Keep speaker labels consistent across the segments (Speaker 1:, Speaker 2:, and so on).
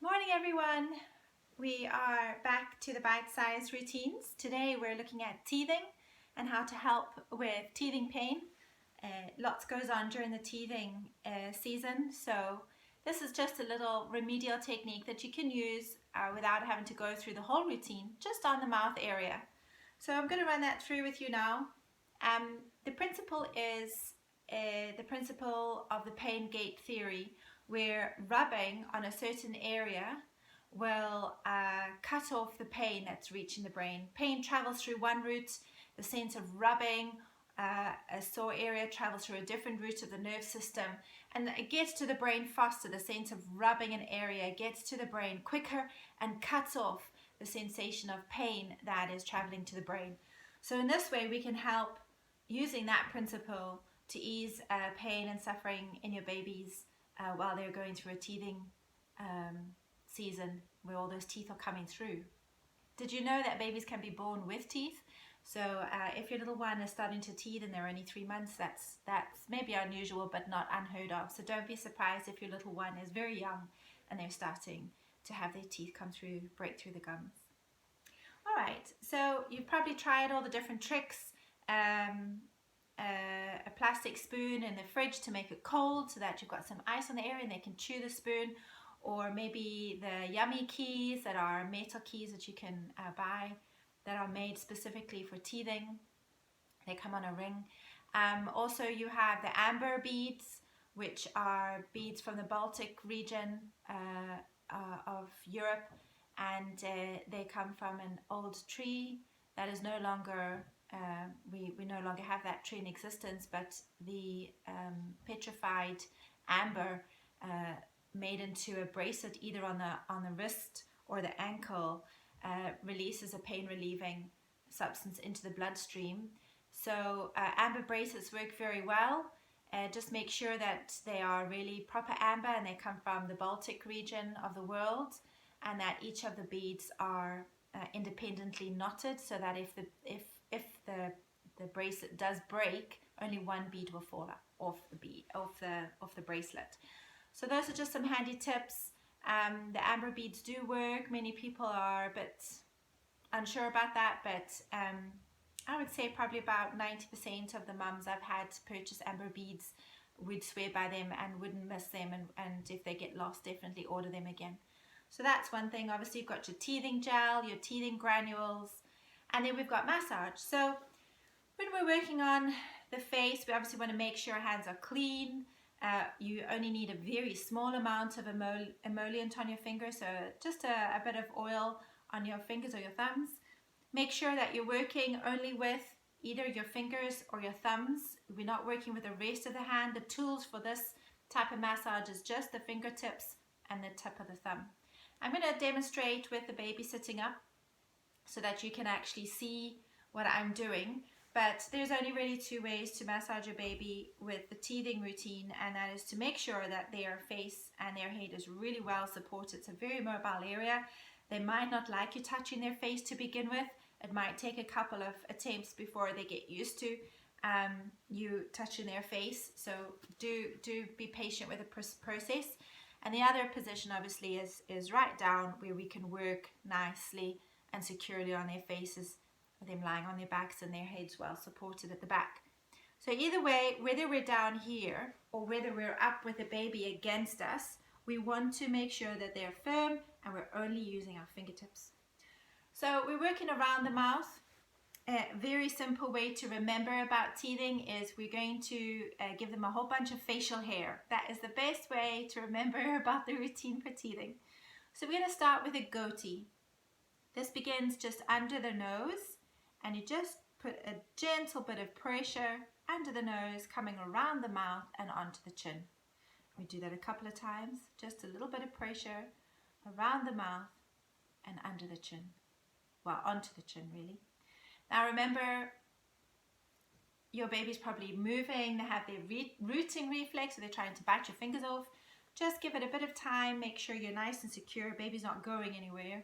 Speaker 1: Morning everyone! We are back to the bite-sized routines. Today we're looking at teething and how to help with teething pain. Lots goes on during the teething season, so this is just a little remedial technique that you can use without having to go through the whole routine, just on the mouth area. So I'm going to run that through with you now. The principle is the principle of the pain gate theory, where rubbing on a certain area will cut off the pain that's reaching the brain. Pain travels through one route, the sense of rubbing a sore area travels through a different route of the nerve system, and it gets to the brain faster. The sense of rubbing an area gets to the brain quicker and cuts off the sensation of pain that is traveling to the brain. So in this way we can help using that principle to ease pain and suffering in your babies while they're going through a teething season where all those teeth are coming through. Did you know that babies can be born with teeth? So if your little one is starting to teeth and they're only 3 months, that's maybe unusual but not unheard of. So don't be surprised if your little one is very young and they're starting to have their teeth come through, break through the gums. Alright, so you've probably tried all the different tricks. A plastic spoon in the fridge to make it cold so that you've got some ice on the area and they can chew the spoon, or maybe the yummy keys that are metal keys that you can buy that are made specifically for teething. They come on a ring. Also you have the amber beads, which are beads from the Baltic region of Europe, and they come from an old tree that is no longer we no longer have that tree in existence, but the petrified amber made into a bracelet either on the wrist or the ankle releases a pain relieving substance into the bloodstream. So amber bracelets work very well. Just make sure that they are really proper amber and they come from the Baltic region of the world, and that each of the beads are independently knotted, so that if the bracelet does break, only one bead will fall off the bracelet. So those are just some handy tips. The amber beads do work. Many people are a bit unsure about that, but I would say probably about 90% of the mums I've had to purchase amber beads would swear by them and wouldn't miss them, and if they get lost, definitely order them again. So that's one thing. Obviously you've got your teething gel, your teething granules, and then we've got massage. So when we're working on the face, we obviously want to make sure our hands are clean. You only need a very small amount of emollient on your fingers, so just a bit of oil on your fingers or your thumbs. Make sure that you're working only with either your fingers or your thumbs. We're not working with the rest of the hand. The tools for this type of massage is just the fingertips and the tip of the thumb. I'm going to demonstrate with the baby sitting up so that you can actually see what I'm doing. But there's only really two ways to massage your baby with the teething routine, and that is to make sure that their face and their head is really well supported. It's a very mobile area. They might not like you touching their face to begin with. It might take a couple of attempts before they get used to you touching their face. So do be patient with the process. And the other position obviously is right down, where we can work nicely and securely on their faces, with them lying on their backs and their heads well supported at the back. So either way, whether we're down here or whether we're up with the baby against us, we want to make sure that they're firm and we're only using our fingertips. So we're working around the mouth. A very simple way to remember about teething is we're going to give them a whole bunch of facial hair. That is the best way to remember about the routine for teething. So we're going to start with a goatee. This begins just under the nose, and you just put a gentle bit of pressure under the nose, coming around the mouth and onto the chin. We do that a couple of times, just a little bit of pressure around the mouth and under the chin. Well, onto the chin really. Now remember, your baby's probably moving, they have their rooting reflex, so they're trying to bite your fingers off. Just give it a bit of time, make sure you're nice and secure, baby's not going anywhere.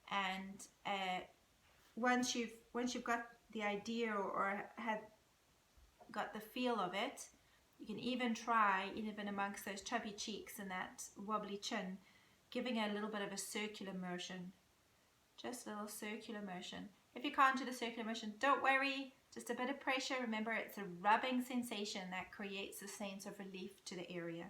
Speaker 1: And once you've got the idea or have got the feel of it, you can even try, even amongst those chubby cheeks and that wobbly chin, giving a little bit of a circular motion. Just a little circular motion. If you can't do the circular motion, don't worry. Just a bit of pressure. Remember, it's a rubbing sensation that creates a sense of relief to the area.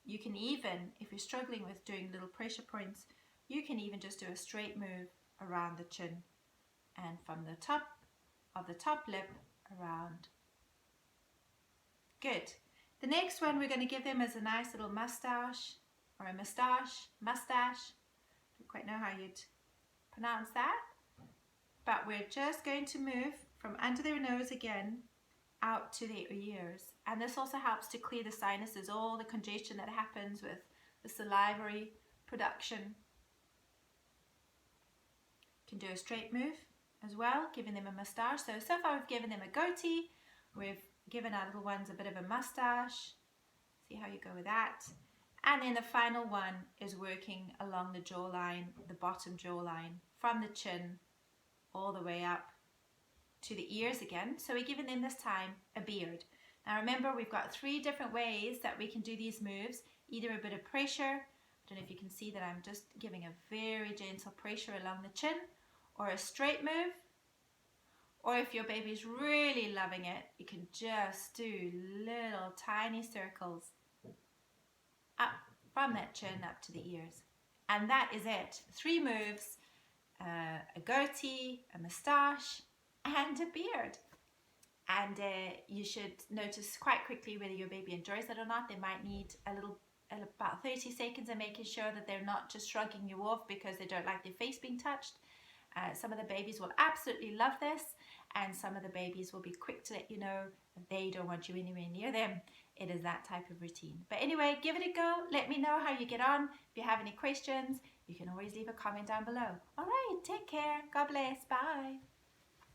Speaker 1: You can even, if you're struggling with doing little pressure points, you can even just do a straight move around the chin and from the top of the top lip around. Good. The next one we're going to give them is a nice little mustache or a mustache. Don't quite know how you'd pronounce that, but we're just going to move from under their nose again out to their ears, and this also helps to clear the sinuses, all the congestion that happens with the salivary production. You can do a straight move as well, giving them a mustache. So far we've given them a goatee, we've given our little ones a bit of a mustache. See how you go with that. And then the final one is working along the jawline, the bottom jawline, from the chin all the way up to the ears again. So we're giving them this time a beard. Now remember, we've got 3 different ways that we can do these moves. Either a bit of pressure, I don't know if you can see that I'm just giving a very gentle pressure along the chin, or a straight move, or if your baby's really loving it, you can just do little tiny circles up from that chin up to the ears. And that is it. 3 moves, a goatee, a moustache, and a beard. And you should notice quite quickly whether your baby enjoys it or not. They might need about 30 seconds of making sure that they're not just shrugging you off because they don't like their face being touched. Some of the babies will absolutely love this, and some of the babies will be quick to let you know if they don't want you anywhere near them. It is that type of routine. But anyway, give it a go. Let me know how you get on. If you have any questions, you can always leave a comment down below. All right, take care. God bless. Bye.